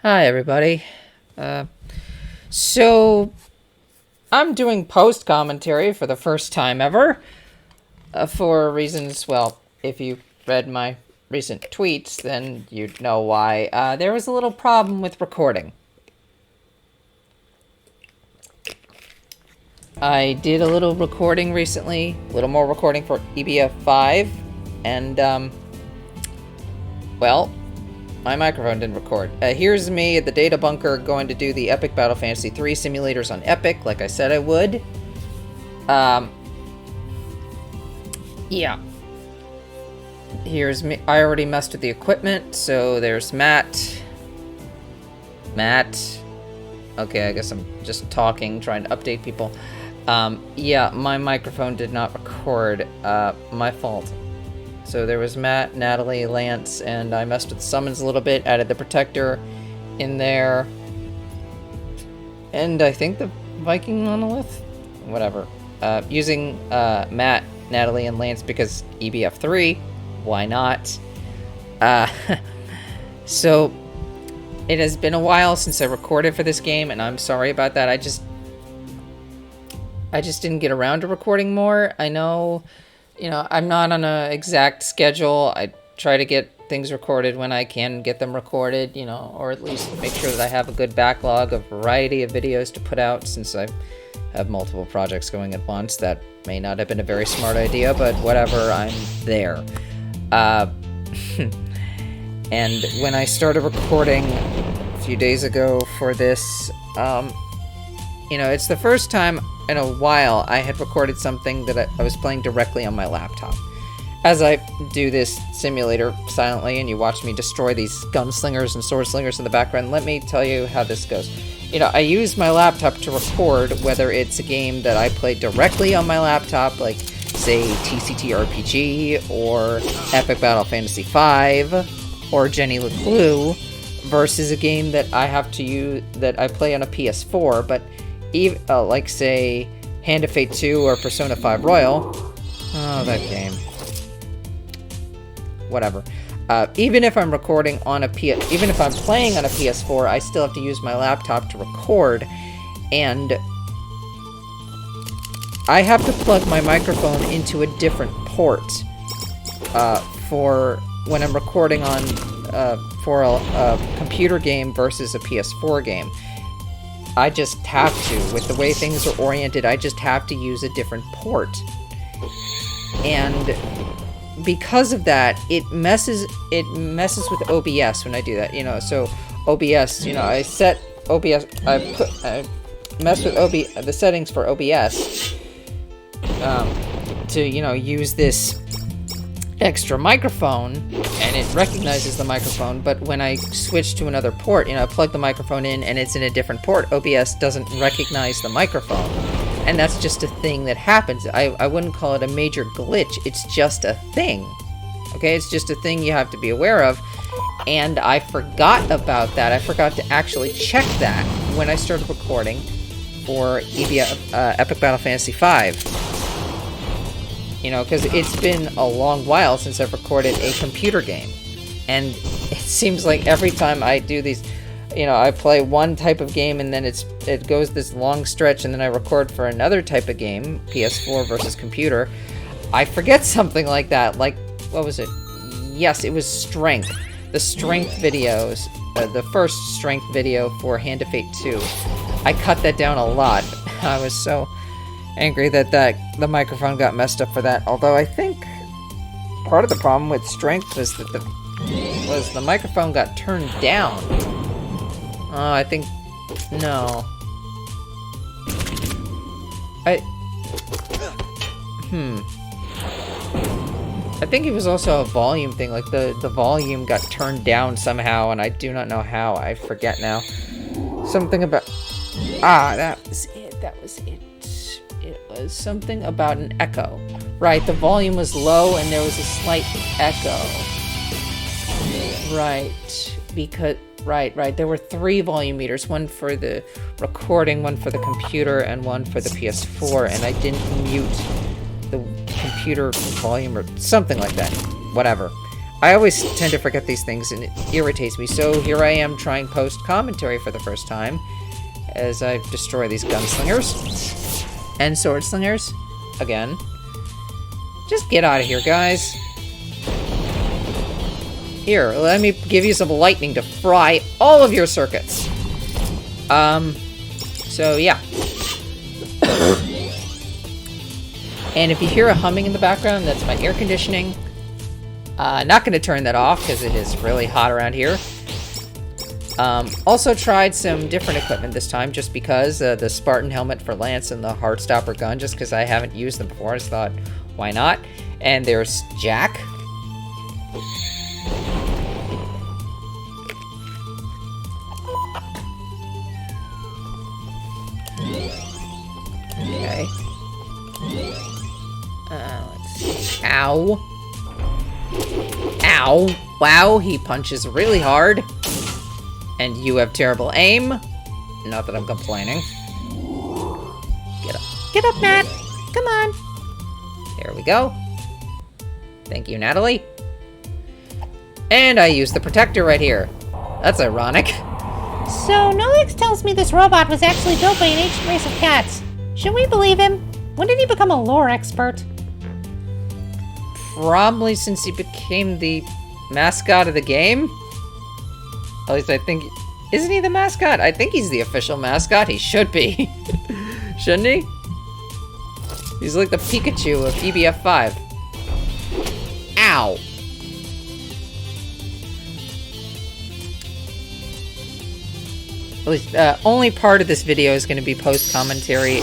Hi, everybody. So I'm doing post commentary for the first time ever, for reasons. Well, if you read my recent tweets, then you'd know why. There was a little problem with recording. I did a little recording recently, a little more recording for EBF3, and well, my microphone didn't record. Here's me at the data bunker going to do the Epic Battle Fantasy 3 simulators on Epic, like I said I would. Yeah. Here's me. I already messed with the equipment, so there's Matt. Okay, I guess I'm just talking, trying to update people. Yeah, my microphone did not record. My fault. So there was Matt, Natalie, Lance, and I messed with the summons a little bit, added the protector in there. And I think the Viking monolith? Whatever. Using Matt, Natalie, and Lance because EBF3. Why not? So it has been a while since I recorded for this game, and I'm sorry about that. I just didn't get around to recording more. I know, I'm not on an exact schedule. I try to get things recorded when I can get them recorded, or at least make sure that I have a good backlog, a variety of videos to put out, since I have multiple projects going at once. That may not have been a very smart idea, but whatever, I'm there. And when I started recording a few days ago for this, it's the first time in a while I had recorded something that I was playing directly on my laptop. As I do this simulator silently and you watch me destroy these gunslingers and swordslingers in the background, let me tell you how this goes. I use my laptop to record, whether it's a game that I play directly on my laptop, like, say, TCT RPG, or Epic Battle Fantasy 5, or Jenny LeClue, versus a game that I have to use, that I play on a PS4, but even, like, say, Hand of Fate 2 or Persona 5 Royal. Oh, that game. Whatever. Even if I'm recording on even if I'm playing on a PS4, I still have to use my laptop to record, and I have to plug my microphone into a different port for when I'm recording on for a computer game versus a PS4 game. I just have to. With the way things are oriented, I just have to use a different port. And because of that, it messes with OBS when I do that, so OBS, I set OBS, I mess with the settings for OBS, to, use this extra microphone, and it recognizes the microphone, but when I switch to another port, I plug the microphone in and it's in a different port, OBS doesn't recognize the microphone. And that's just a thing that happens. I wouldn't call it a major glitch. It's just a thing. Okay, it's just a thing you have to be aware of. And I forgot about that. I forgot to actually check that when I started recording for Epic Battle Fantasy 5. Because it's been a long while since I've recorded a computer game. And it seems like every time I do these, I play one type of game and then it goes this long stretch, and then I record for another type of game, PS4 versus computer, I forget something like that. Like, what was it? Yes, it was Strength. The Strength videos, the first Strength video for Hand of Fate 2. I cut that down a lot. I was so angry that the microphone got messed up for that. Although I think part of the problem with Strength was that the microphone got turned down. Oh, I think... No. I think it was also a volume thing, like the volume got turned down somehow, and I do not know how. I forget now. Something about... that was it. It was something about an echo. Right, the volume was low and there was a slight echo. Right, because... Right. There were 3 volume meters, one for the recording, one for the computer, and one for the PS4, and I didn't mute the computer volume or something like that. Whatever. I always tend to forget these things, and it irritates me. So here I am trying post-commentary for the first time, as I destroy these gunslingers. And sword slingers. Again. Just get out of here, guys. Here, let me give you some lightning to fry all of your circuits. So yeah. And if you hear a humming in the background, that's my air conditioning. Not going to turn that off because it is really hot around here. Also tried some different equipment this time just because the Spartan helmet for Lance and the Heartstopper gun, just because I haven't used them before. I just thought, why not? And there's Jack. Okay. Let's see. Ow. Ow. Wow, he punches really hard. And you have terrible aim. Not that I'm complaining. Get up. Get up, Nat. Come on. There we go. Thank you, Natalie. And I use the protector right here. That's ironic. So, Nolix tells me this robot was actually built by an ancient race of cats. Should we believe him? When did he become a lore expert? Probably since he became the mascot of the game. At least I think... Isn't he the mascot? I think he's the official mascot. He should be. Shouldn't he? He's like the Pikachu of EBF3. Ow. At least, only part of this video is going to be post-commentary,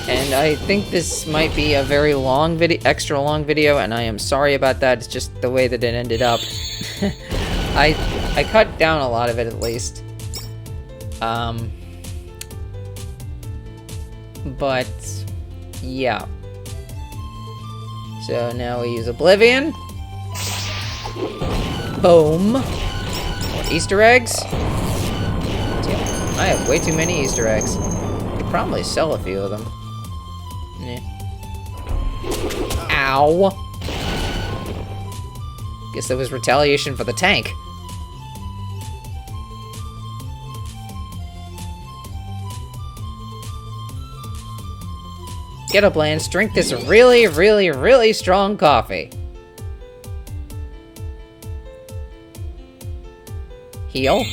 and I think this might be a very long video, extra long video, and I am sorry about that. It's just the way that it ended up. I cut down a lot of it, at least. But, yeah. So now we use Oblivion. Boom. More Easter eggs. Damn, I have way too many Easter eggs. I could probably sell a few of them. Yeah. Ow. Guess that was retaliation for the tank. Get up, Lance. Drink this really, really, really strong coffee. Heal.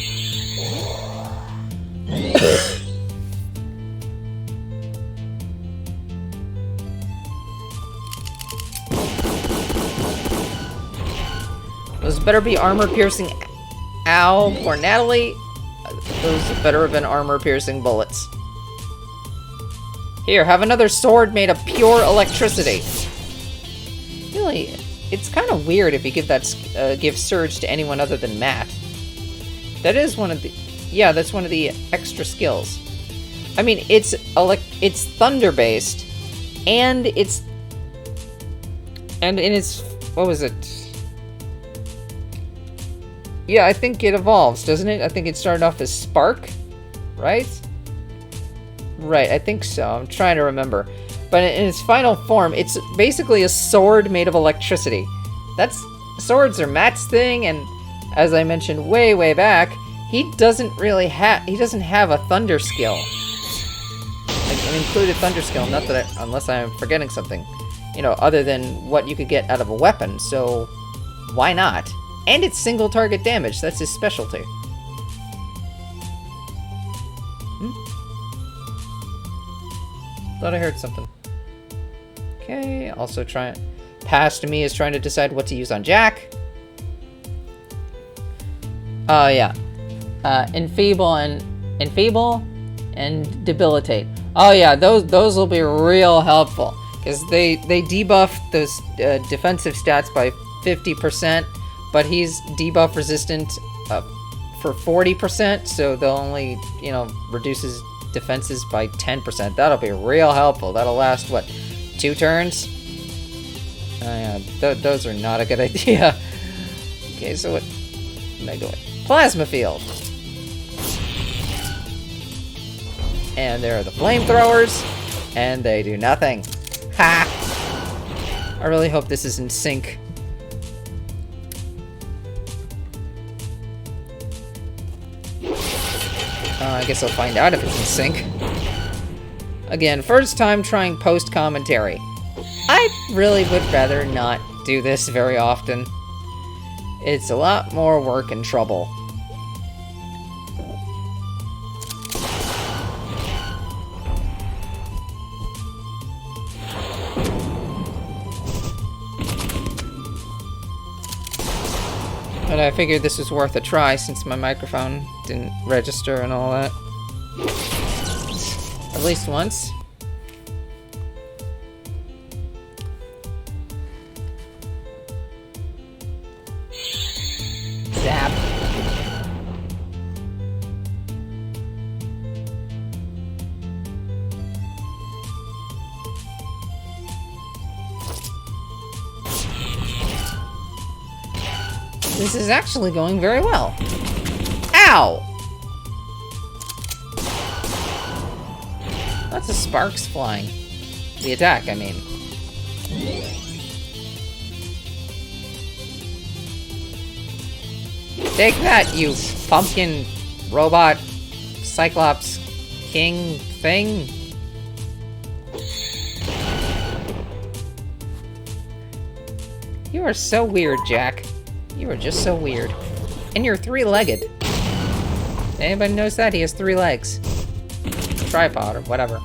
Those better be armor-piercing... Ow, poor Natalie. Those better have been armor-piercing bullets. Here, have another sword made of pure electricity. Really, it's kind of weird if you give that give Surge to anyone other than Matt. That is one of the... Yeah, that's one of the extra skills. I mean, it's thunder-based, and it's... And in its... What was it? Yeah, I think it evolves, doesn't it? I think it started off as Spark, right? Right, I think so. I'm trying to remember. But in its final form, it's basically a sword made of electricity. Swords are Matt's thing, and as I mentioned way, way back, he doesn't have a thunder skill. Like, an included thunder skill, not that unless I'm forgetting something. You know, other than what you could get out of a weapon, so why not? And it's single target damage, that's his specialty. Thought I heard something. Okay, also Past Me is trying to decide what to use on Jack. Oh, yeah. Enfeeble and Debilitate. Oh, yeah, those will be real helpful. Because they debuff those defensive stats by 50%, but he's debuff resistant for 40%, so they'll only, you know, reduce his defenses by 10%. That'll be real helpful. That'll last, what, 2 turns? Oh, yeah, those are not a good idea. Okay, so what am I doing? Plasma Field. And there are the flamethrowers, and they do nothing. Ha! I really hope this is in sync I guess I'll find out if it's in sync. Again, first time trying post-commentary. I really would rather not do this very often. It's a lot more work and trouble. But I figured this was worth a try since my microphone didn't register and all that. At least once. Zap. This is actually going very well. Ow! Lots of sparks flying. The attack, I mean. Take that, you pumpkin robot Cyclops king thing. You are so weird, Jack. You are just so weird. And you're three-legged. Anybody knows that? He has 3 legs. Tripod or whatever.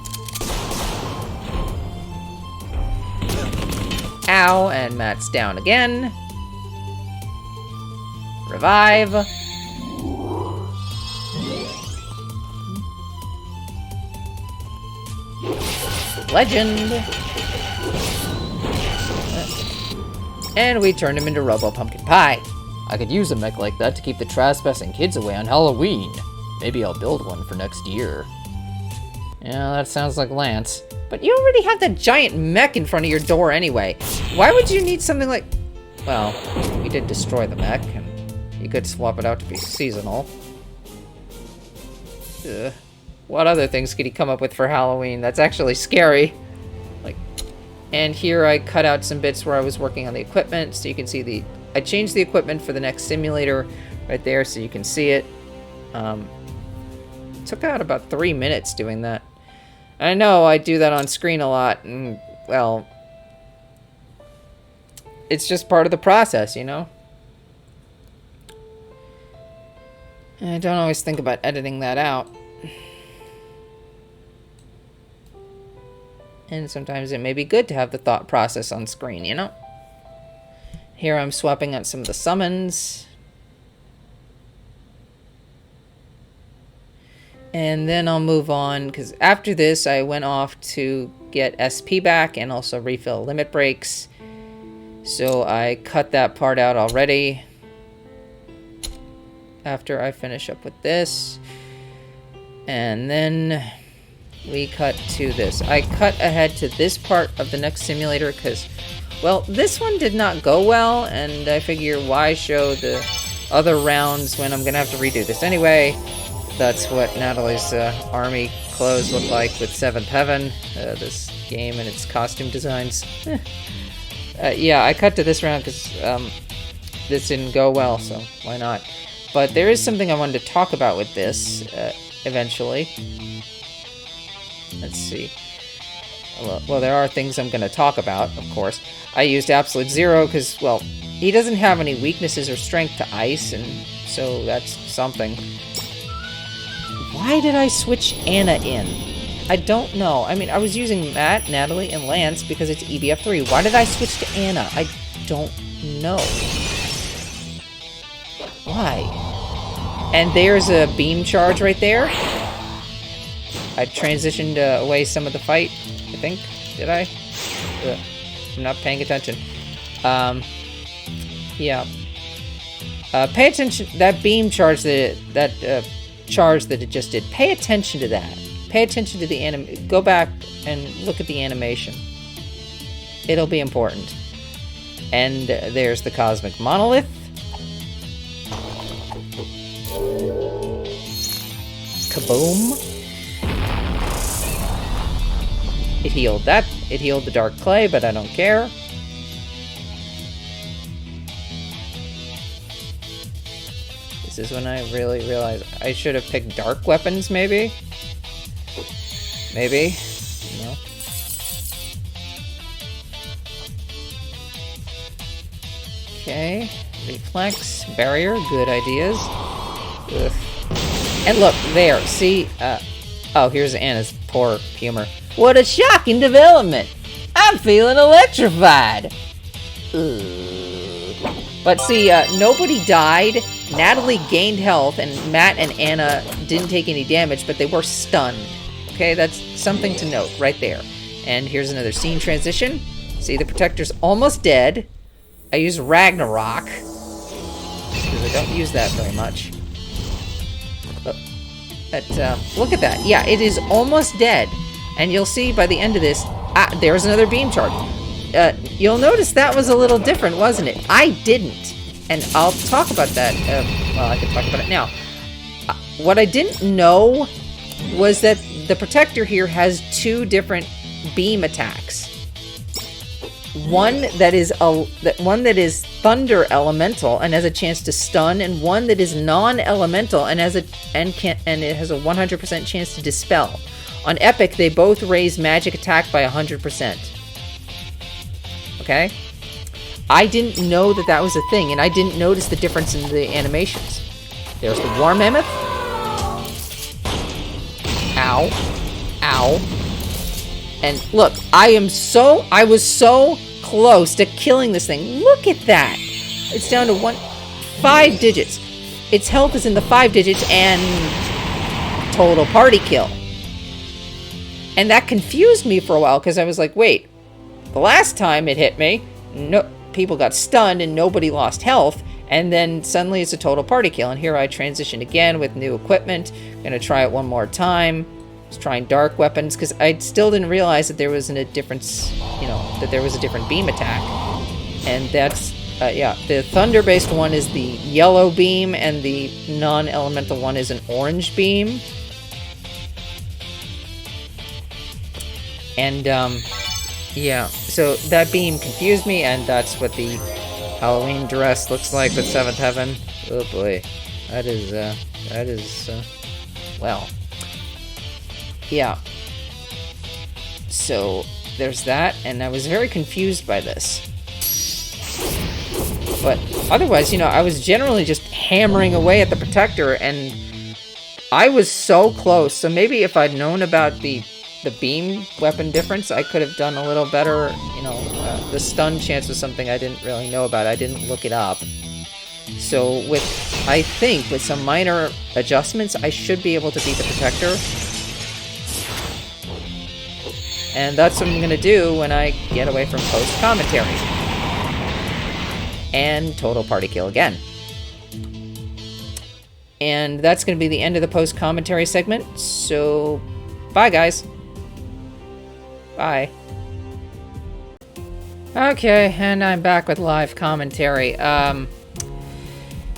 Ow, and Matt's down again. Revive. Legend. And we turned him into Robo Pumpkin Pie. I could use a mech like that to keep the trespassing kids away on Halloween. Maybe I'll build one for next year. Yeah, that sounds like Lance. But you already have that giant mech in front of your door anyway. Why would you need something like... Well, we did destroy the mech, and you could swap it out to be seasonal. Ugh. What other things could he come up with for Halloween? That's actually scary. Like, and here I cut out some bits where I was working on the equipment, so you can see the... I changed the equipment for the next simulator right there, so you can see it. Took out about 3 minutes doing that. I know I do that on screen a lot, and, well, it's just part of the process, you know? And I don't always think about editing that out. And sometimes it may be good to have the thought process on screen, you know? Here I'm swapping out some of the summons. And then I'll move on, because after this I went off to get SP back and also refill limit breaks. So I cut that part out already. After I finish up with this. And then we cut to this. I cut ahead to this part of the next simulator because, well, this one did not go well, and I figure why show the other rounds when I'm going to have to redo this anyway. That's what Natalie's army clothes look like with 7th Heaven, this game and its costume designs. Yeah, I cut to this round because this didn't go well, so why not? But there is something I wanted to talk about with this eventually. Let's see. Well, there are things I'm going to talk about, of course. I used Absolute Zero because, well, he doesn't have any weaknesses or strength to ice, and so that's something. Why did I switch Anna in? I don't know. I mean, I was using Matt, Natalie, and Lance because it's EBF3. Why did I switch to Anna? I don't know. Why? And there's a beam charge right there. I transitioned away some of the fight, I think. Did I? I'm not paying attention. Yeah. Pay attention. That beam charge, that charge that it just did. Pay attention to that. Pay attention to the go back and look at the animation. It'll be important. And there's the Cosmic Monolith. Kaboom. It healed that. It healed the Dark Clay, but I don't care. This is when I really realized I should have picked dark weapons, maybe? Maybe? No. Okay. Reflex, barrier, good ideas. Ugh. And look, there, see? Oh, here's Anna's poor humor. What a shocking development! I'm feeling electrified! Ugh. But see, nobody died, Natalie gained health, and Matt and Anna didn't take any damage, but they were stunned. Okay, that's something to note right there. And here's another scene transition. See, the Protector's almost dead. I use Ragnarok, because I don't use that very much. But look at that. Yeah, it is almost dead. And you'll see by the end of this, there's another beam charge. You'll notice that was a little different, wasn't it? I didn't. And I'll talk about that. Well, I can talk about it now. What I didn't know was that the Protector here has two different beam attacks. One that is thunder elemental and has a chance to stun, and one that is non-elemental and it has a 100% chance to dispel. On Epic, they both raise magic attack by 100%. Okay? I didn't know that that was a thing, and I didn't notice the difference in the animations. There's the War Mammoth. Ow. Ow. And look, I was so close to killing this thing. Look at that. It's down to 5 digits. Its health is in the 5 digits and total party kill. And that confused me for a while because I was like, wait, the last time it hit me, no, people got stunned and nobody lost health. And then suddenly it's a total party kill. And here I transition again with new equipment. Gonna try it one more time. Was trying dark weapons because I still didn't realize that there was a difference, that there was a different beam attack. And that's, yeah, the thunder-based one is the yellow beam and the non-elemental one is an orange beam. And, yeah, so that beam confused me, and that's what the Halloween dress looks like with 7th Heaven. Oh boy, that is, well, yeah. So, there's that, and I was very confused by this. But otherwise, I was generally just hammering away at the Protector, and I was so close. So maybe if I'd known about the beam weapon difference, I could have done a little better. The stun chance was something I didn't really know about. I didn't look it up. So I think with some minor adjustments, I should be able to beat the Protector. And that's what I'm going to do when I get away from post-commentary. And total party kill again. And that's going to be the end of the post-commentary segment. So, bye guys. Bye. Okay, and I'm back with live commentary.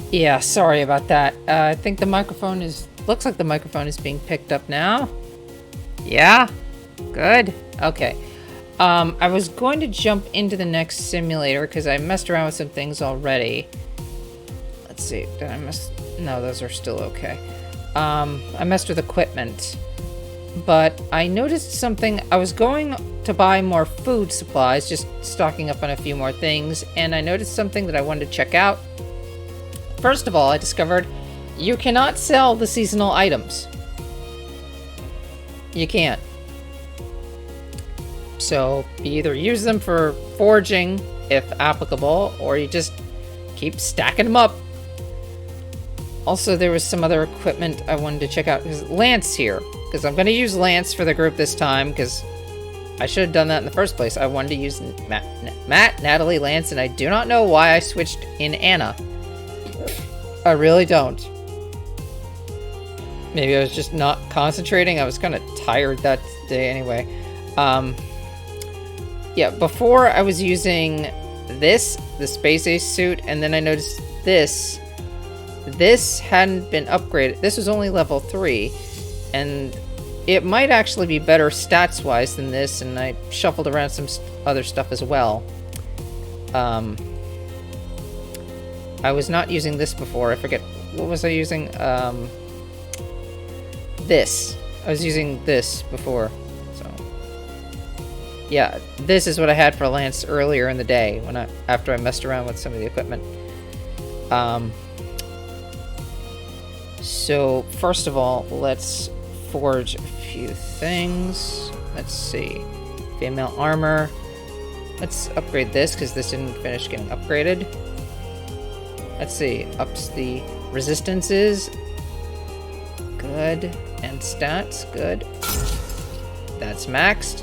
Yeah, sorry about that. I think the microphone looks like the microphone is being picked up now. Yeah? Good. Okay. I was going to jump into the next simulator because I messed around with some things already. Let's see. Did I mess? No, those are still okay. I messed with equipment. But I noticed something. I was going to buy more food supplies, just stocking up on a few more things, and I noticed something that I wanted to check out. First of all, I discovered you cannot sell the seasonal items. You can't. So you either use them for foraging, if applicable, or you just keep stacking them up. Also, there was some other equipment I wanted to check out. There's Lance here, because I'm going to use Lance for the group this time, because I should have done that in the first place. I wanted to use Matt, Natalie, Lance, and I do not know why I switched in Anna. I really don't. Maybe I was just not concentrating. I was kind of tired that day anyway. Yeah, before I was using the Space Ace suit, and then I noticed this hadn't been upgraded. This was only level 3, and it might actually be better stats-wise than this, and I shuffled around some other stuff as well. I was not using this before. I forget what was I using? This. I was using this before, so yeah, this is what I had for Lance earlier in the day after I messed around with some of the equipment. So first of all, let's forge a few things. Let's see, female armor. Let's upgrade this because this didn't finish getting upgraded. Let's see, ups the resistances. Good. And stats. Good. That's maxed.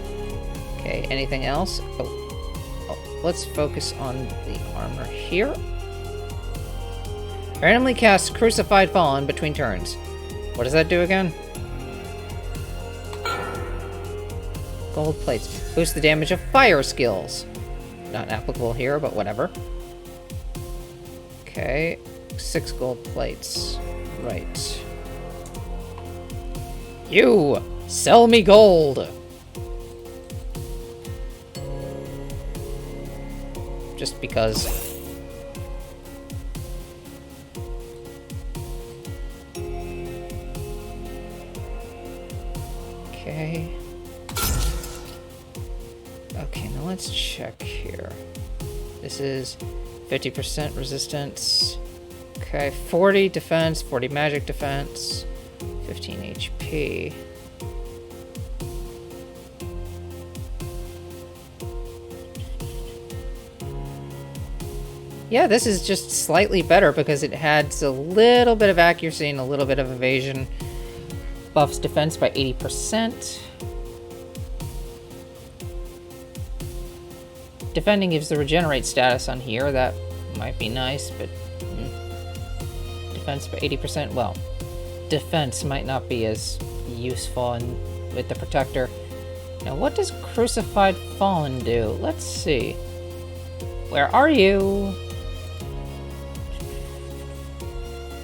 Okay, anything else? Oh, let's focus on the armor here. Randomly cast Crucified Fallen between turns. What does that do again? Gold plates. Boost the damage of fire skills. Not applicable here, but whatever. Okay. 6 gold plates. Right. You! Sell me gold! Just because. Okay. Okay, now let's check here. This is 50% resistance. Okay, 40 defense, 40 magic defense, 15 HP. Yeah, this is just slightly better because it adds a little bit of accuracy and a little bit of evasion. Buffs defense by 80%. Defending gives the regenerate status on here. That might be nice, but defense by 80%. Well, defense might not be as useful with the protector. Now, what does Crucified Fallen do? Let's see. Where are you?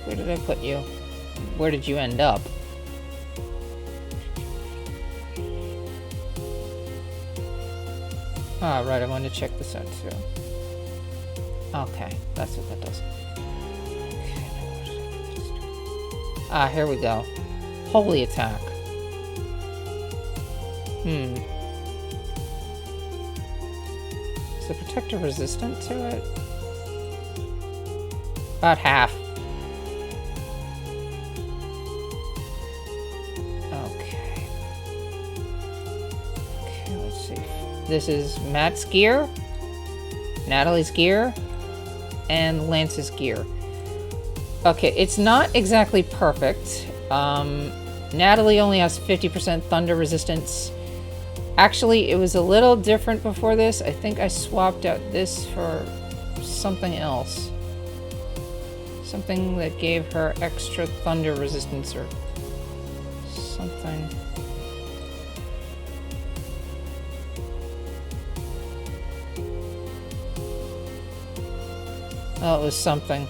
Where did I put you? Where did you end up? Ah, right, I wanted to check this out too. Okay, that's what that does. Ah, here we go. Holy attack. Is the protector resistant to it? About half. Okay. Okay, let's see. This is Matt's gear, Natalie's gear, and Lance's gear. Okay, it's not exactly perfect. Natalie only has 50% thunder resistance. Actually, it was a little different before this. I think I swapped out this for something else. Something that gave her extra thunder resistance or something. Oh, it was something.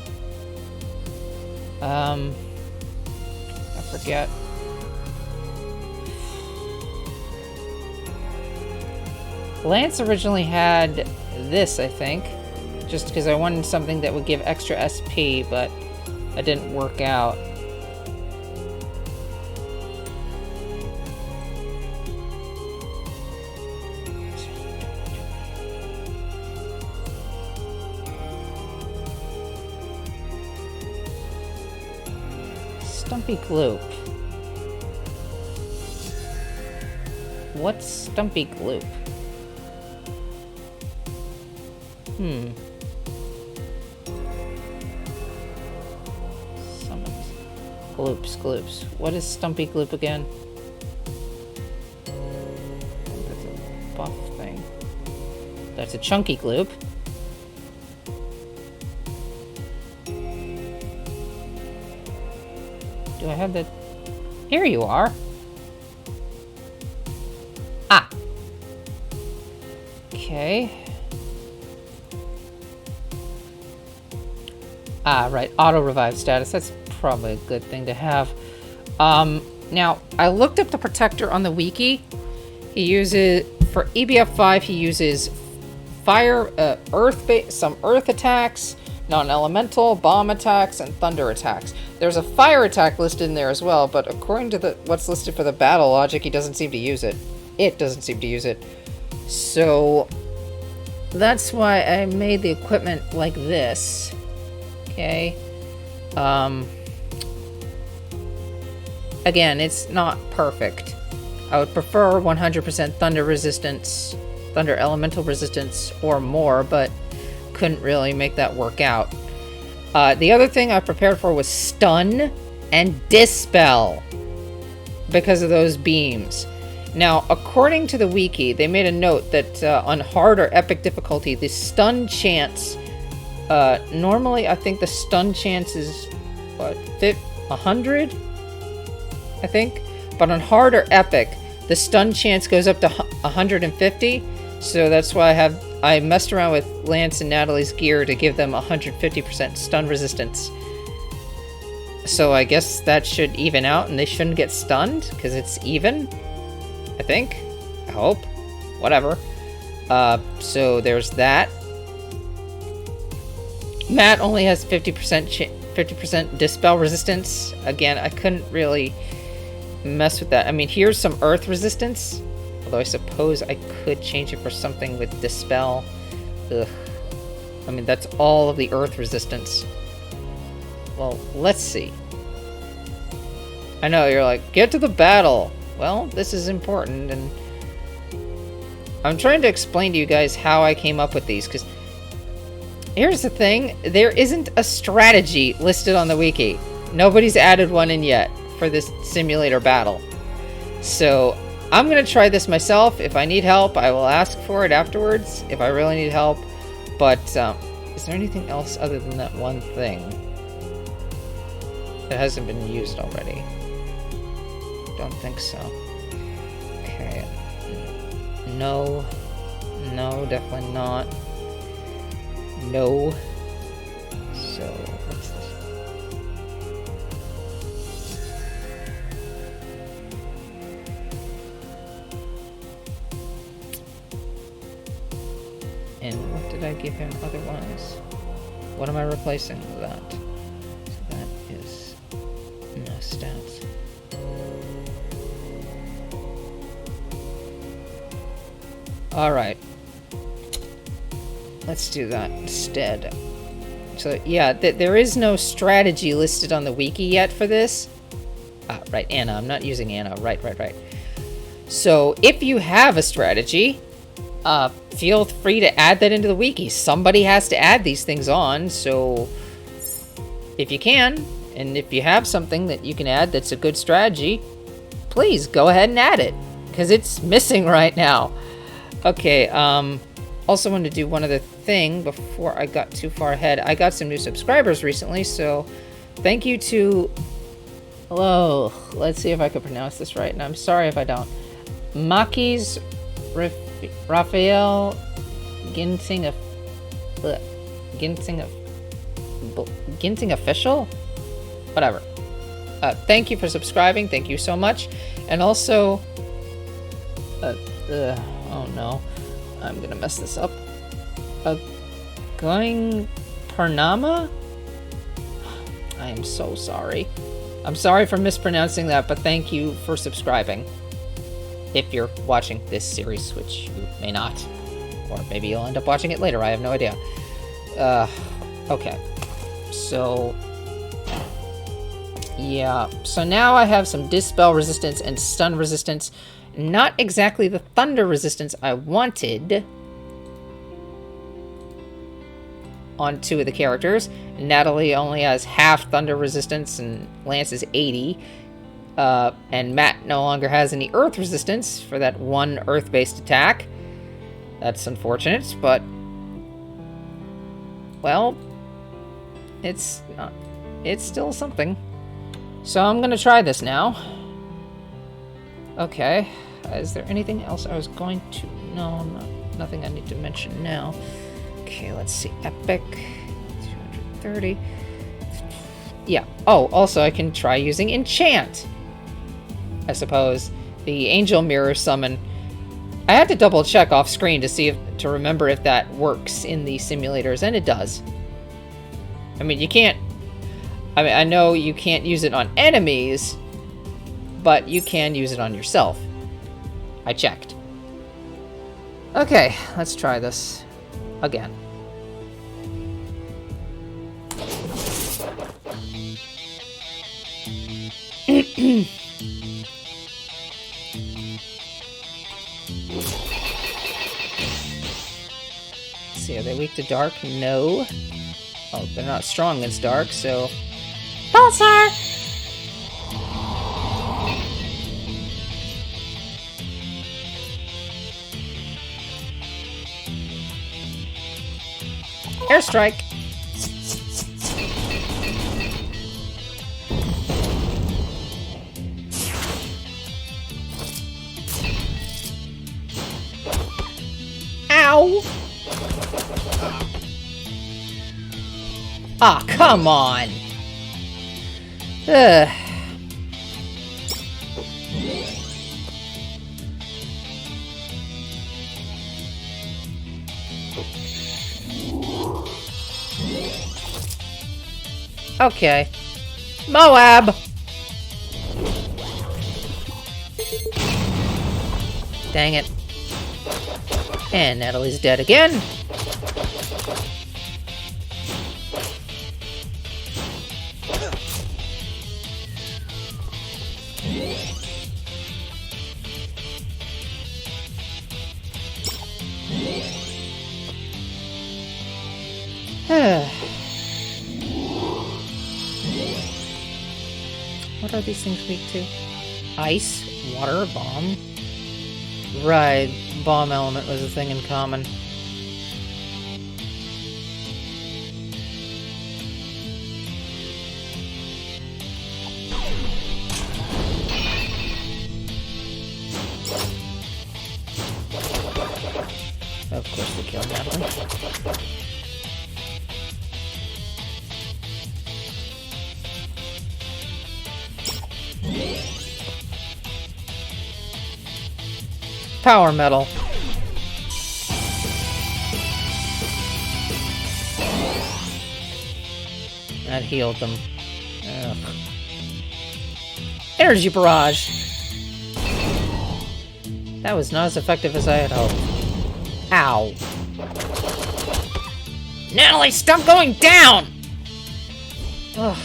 I forget. Lance originally had this, I think, just because I wanted something that would give extra SP, but it didn't work out. Stumpy Gloop. What's Stumpy Gloop? Summons. Gloops. What is Stumpy Gloop again? That's a buff thing. That's a Chunky Gloop. Do I have that? Here you are. Ah. Okay. Ah, right. Auto revive status. That's probably a good thing to have. Now, I looked up the protector on the wiki. He uses, for EBF3, he uses fire, some earth attacks, non-elemental, bomb attacks, and thunder attacks. There's a fire attack listed in there as well, but according to what's listed for the battle logic, he doesn't seem to use it. It doesn't seem to use it. So that's why I made the equipment like this. Okay. Again, it's not perfect. I would prefer 100% thunder resistance, thunder elemental resistance or more, but couldn't really make that work out. The other thing I prepared for was stun and dispel because of those beams. Now, according to the wiki, they made a note that on hard or epic difficulty, the stun chance, normally I think the stun chance is, what, 100? I think? But on hard or epic, the stun chance goes up to 150, so that's why I messed around with Lance and Natalie's gear to give them 150% stun resistance. So I guess that should even out and they shouldn't get stunned, because it's even, I think. I hope. Whatever. So there's that. Matt only has 50% dispel resistance. Again, I couldn't really mess with that. I mean, here's some earth resistance. Although I suppose I could change it for something with dispel. Ugh. I mean, that's all of the earth resistance. Well, let's see. I know, you're like, get to the battle. Well, this is important, and I'm trying to explain to you guys how I came up with these, because here's the thing. There isn't a strategy listed on the wiki. Nobody's added one in yet for this simulator battle. So I'm going to try this myself. If I need help, I will ask for it afterwards if I really need help. But is there anything else other than that one thing that hasn't been used already? Don't think so. Okay. No. No, definitely not. No. So, what's this? And what did I give him otherwise? What am I replacing with that? So that is no stats. Alright. Let's do that instead. So yeah, there is no strategy listed on the wiki yet for this. Ah, right, Anna. I'm not using Anna. Right. So if you have a strategy, feel free to add that into the wiki. Somebody has to add these things on, so if you can, and if you have something that you can add that's a good strategy, please go ahead and add it, because it's missing right now. Okay, also wanted to do one other thing before I got too far ahead. I got some new subscribers recently, so thank you to, hello, let's see if I can pronounce this right, and I'm sorry if I don't. Maki's Raphael Ginting Official? Whatever. Thank you for subscribing. Thank you so much. And also, oh no, I'm gonna mess this up. Going Purnama? I am so sorry. I'm sorry for mispronouncing that, but thank you for subscribing. If you're watching this series, which you may not. Or maybe you'll end up watching it later, I have no idea. Okay. So, yeah. So now I have some dispel resistance and stun resistance. Not exactly the thunder resistance I wanted on two of the characters. Natalie only has half thunder resistance and Lance is 80. And Matt no longer has any earth resistance for that one earth-based attack. That's unfortunate, but well, it's still something. So I'm gonna try this now. Okay, is there anything else I was going to? No, nothing I need to mention now. Okay, let's see. Epic 230. Yeah. Oh, also I can try using enchant. I suppose the angel mirror summon. I had to double check off screen to see to remember if that works in the simulators, and it does. I mean, you can't... I mean, I know you can't use it on enemies, but you can use it on yourself. I checked. Okay, let's try this again. See, are they weak to dark? No. Oh, they're not strong against dark, so... Pulsar! Airstrike! Ow! Ah, come on! Ugh. Okay. Moab! Dang it. And Natalie's dead again. What are these things weak to? Ice, water, bomb? Right, bomb element was a thing in common. Of course they killed Natalie. Power metal. That healed them. Ugh. Energy barrage. That was not as effective as I had hoped. Ow. Natalie, stop going down! Ugh.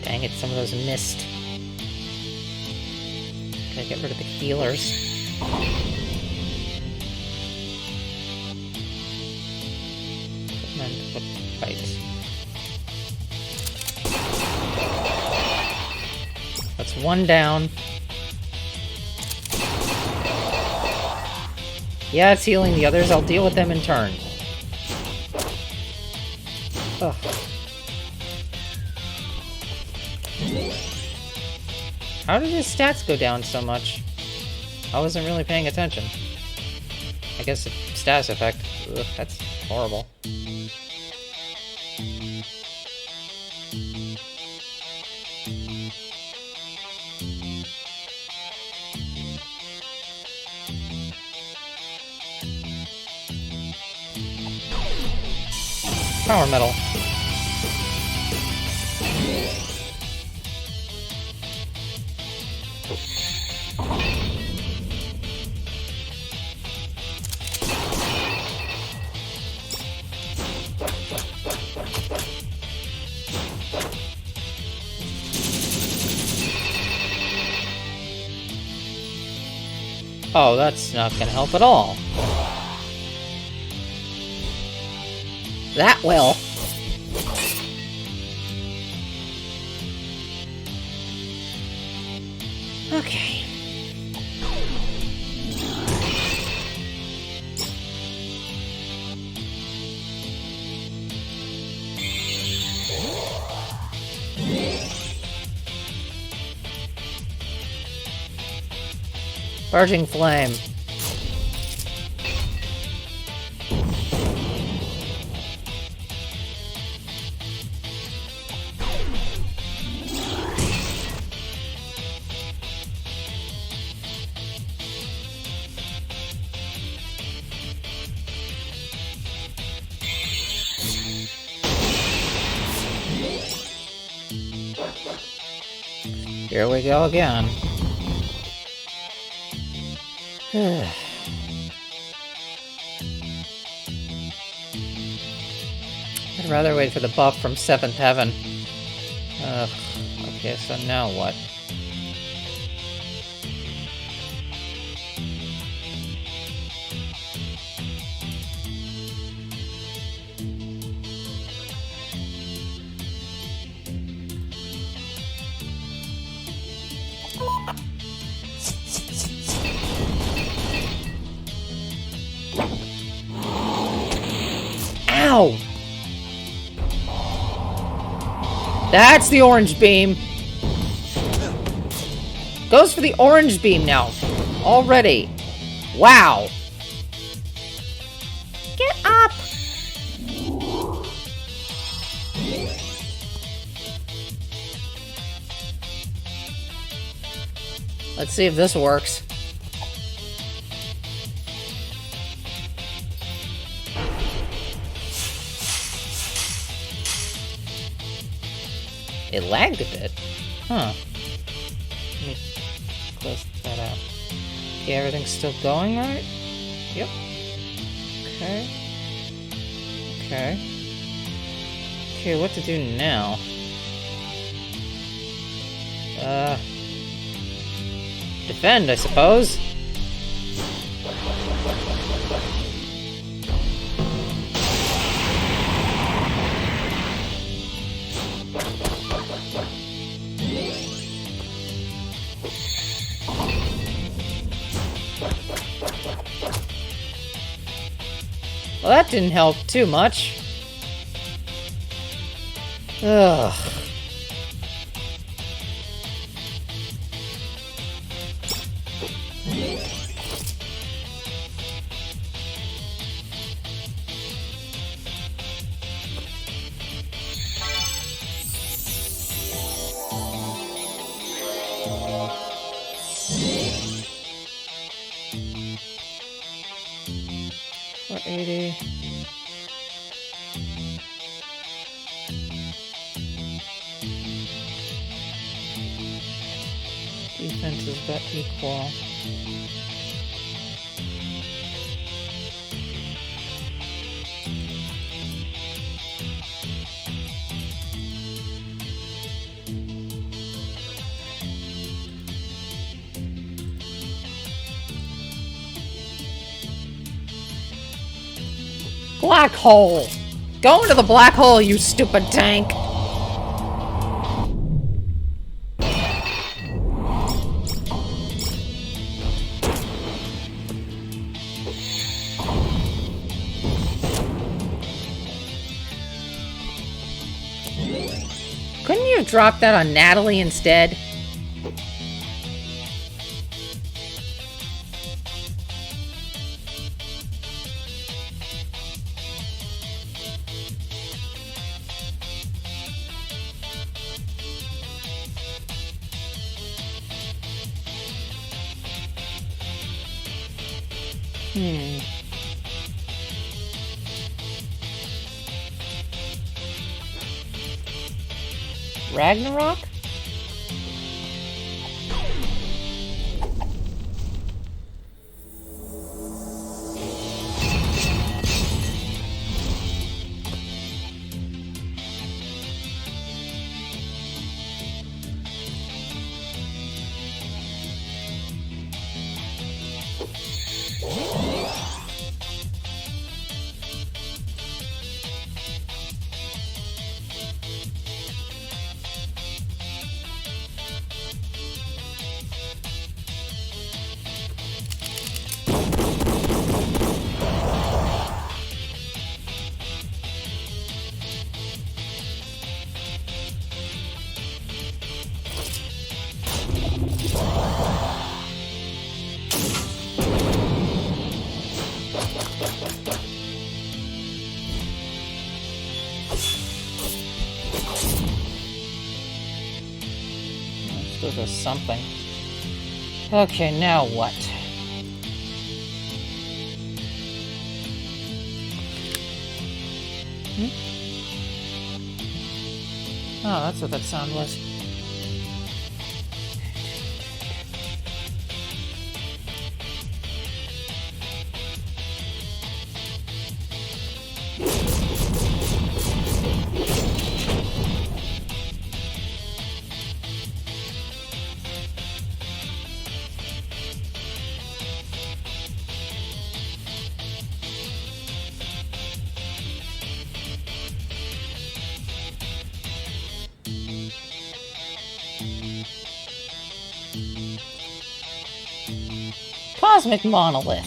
Dang it, some of those missed. Gotta get rid of the healers. Right. That's one down. Yeah, it's healing the others. I'll deal with them in turn. Ugh. How did his stats go down so much? I wasn't really paying attention. I guess a status effect. Ugh, that's horrible. Power metal. Oh, that's not gonna help at all. That will. Okay. Burgeoning flame. Here we go again. I'd rather wait for the buff from 7th Heaven. Ugh. Okay, so now what? Ow! That's the orange beam. Goes for the orange beam now. Already. Wow. Get up! Let's see if this works. It lagged a bit. Huh. Let me close that out. Okay, everything's still going right? Yep. Okay. Okay. Okay, what to do now? Defend, I suppose. Well, that didn't help too much. Ugh. For 80. Defense is about equal. Black hole! Go into the black hole, you stupid tank! Couldn't you have dropped that on Natalie instead? Ragnarok? does something. Okay, now what? Oh, that's what that sound was. Cosmic monolith.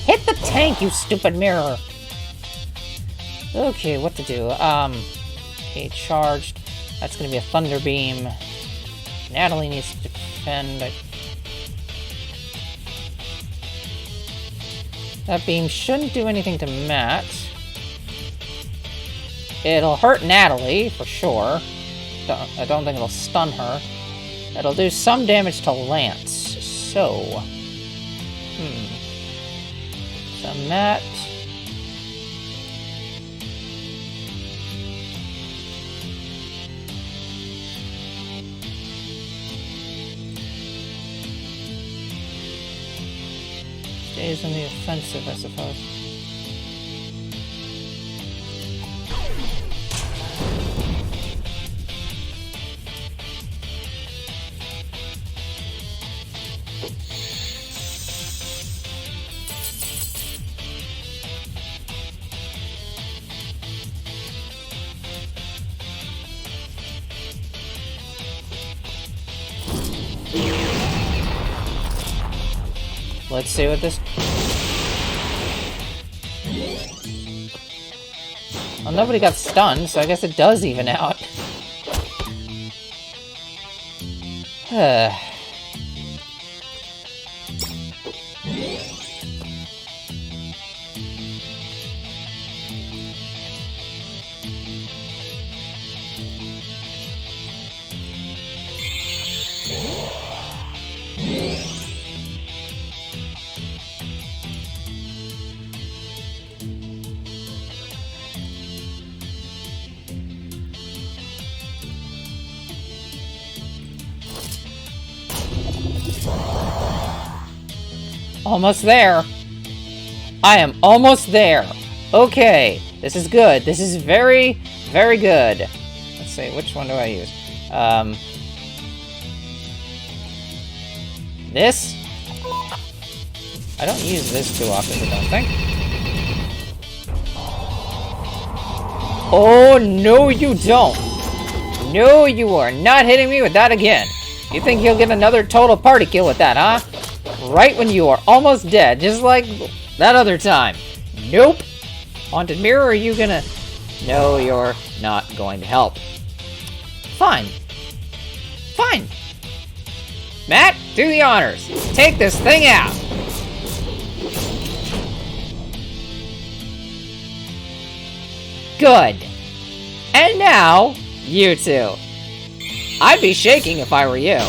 Hit the tank, you stupid mirror! Okay, what to do? Okay, charged. That's gonna be a thunder beam. Natalie needs to defend. That beam shouldn't do anything to Matt. It'll hurt Natalie, for sure. I don't think it'll stun her. It'll do some damage to Lance, so... So Matt... stays in the offensive, I suppose. Let's see what this... Well, nobody got stunned, so I guess it does even out. Almost there. I am almost there. Okay, this is good. This is very, very good. Let's see, which one do I use? This? I don't use this too often, I don't think. Oh, no you don't. No, you are not hitting me with that again. You think you'll get another total party kill with that, huh? Right when you are almost dead, just like that other time. Nope. Haunted Mirror, are you gonna... No, you're not going to help. Fine. Fine. Matt, do the honors. Take this thing out. Good. And now, you two. I'd be shaking if I were you.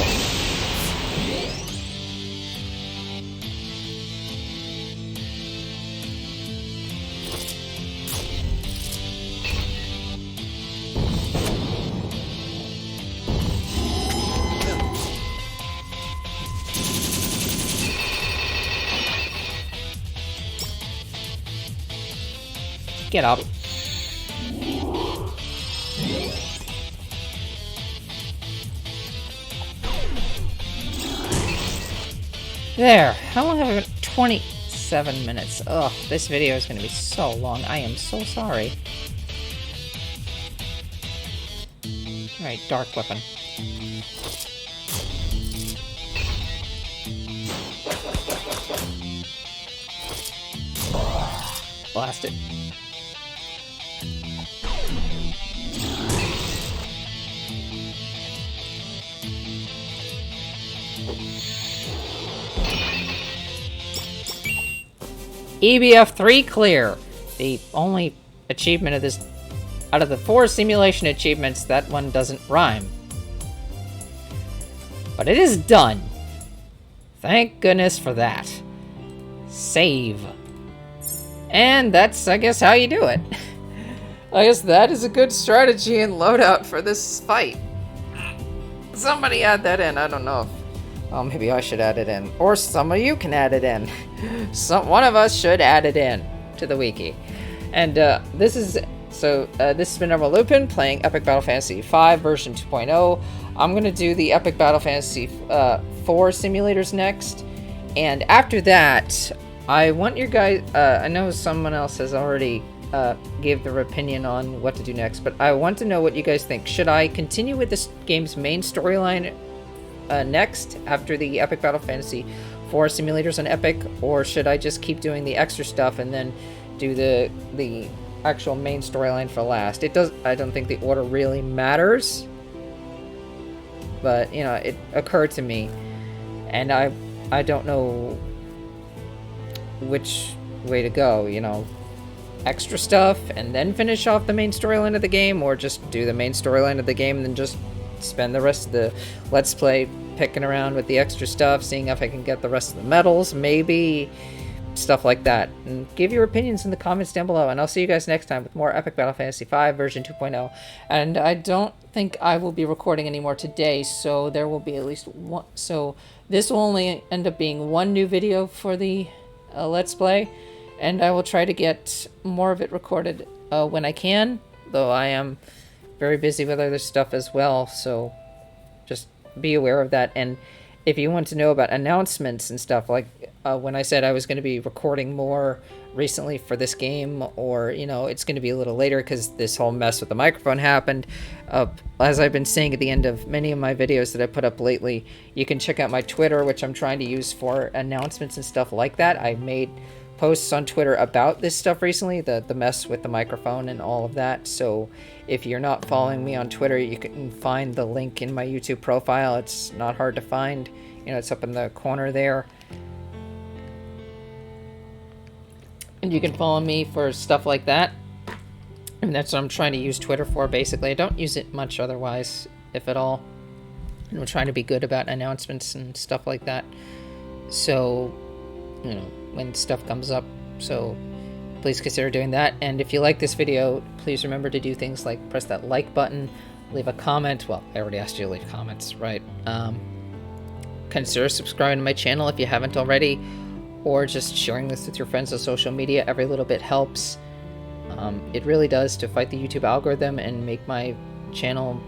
Get up. There. How long have I been? 27 minutes. Ugh, this video is going to be so long. I am so sorry. Alright, dark weapon. Blast it. EBF3 clear. The only achievement of this, out of the 4 simulation achievements, that one doesn't rhyme. But it is done. Thank goodness for that. Save. And that's, I guess, how you do it. I guess that is a good strategy and loadout for this fight. Somebody add that in. I don't know if... Oh, maybe I should add it in. Or some of you can add it in. One of us should add it in to the wiki. And this is... So, this has been Emerald Lupin playing Epic Battle Fantasy V version 2.0. I'm going to do the Epic Battle Fantasy 4 simulators next. And after that, I want your guys... I know someone else has already gave their opinion on what to do next, but I want to know what you guys think. Should I continue with this game's main storyline next, after the Epic Battle Fantasy 4 simulators on Epic, or should I just keep doing the extra stuff and then do the actual main storyline for last? I don't think the order really matters, but you know, it occurred to me, and I don't know which way to go, you know, extra stuff and then finish off the main storyline of the game, or just do the main storyline of the game and then just spend the rest of the Let's Play picking around with the extra stuff, seeing if I can get the rest of the medals, maybe stuff like that. And give your opinions in the comments down below, and I'll see you guys next time with more Epic Battle Fantasy V version 2.0. And I don't think I will be recording anymore today, so there will be at least one. So this will only end up being one new video for the Let's Play, and I will try to get more of it recorded when I can, though I am very busy with other stuff as well, so just be aware of that. And if you want to know about announcements and stuff, like when I said I was going to be recording more recently for this game, or, you know, it's going to be a little later because this whole mess with the microphone happened, as I've been saying at the end of many of my videos that I put up lately, you can check out my Twitter, which I'm trying to use for announcements and stuff like that. I made posts on Twitter about this stuff recently, the mess with the microphone and all of that. So if you're not following me on Twitter, you can find the link in my YouTube profile. It's not hard to find. You know, it's up in the corner there. And you can follow me for stuff like that. And that's what I'm trying to use Twitter for, basically. I don't use it much otherwise, if at all. And I'm trying to be good about announcements and stuff like that. So, you know, when stuff comes up, so please consider doing that. And if you like this video, please remember to do things like press that like button, leave a comment. Well, I already asked you to leave comments, right? Consider subscribing to my channel if you haven't already, or just sharing this with your friends on social media. Every little bit helps. It really does, to fight the YouTube algorithm and make my channel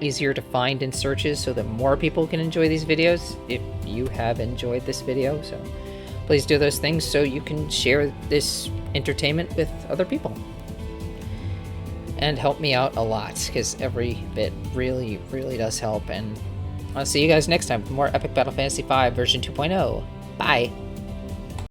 easier to find in searches, so that more people can enjoy these videos if you have enjoyed this video. So please do those things so you can share this entertainment with other people. And help me out a lot, because every bit really, really does help. And I'll see you guys next time with more Epic Battle Fantasy V version 2.0. Bye!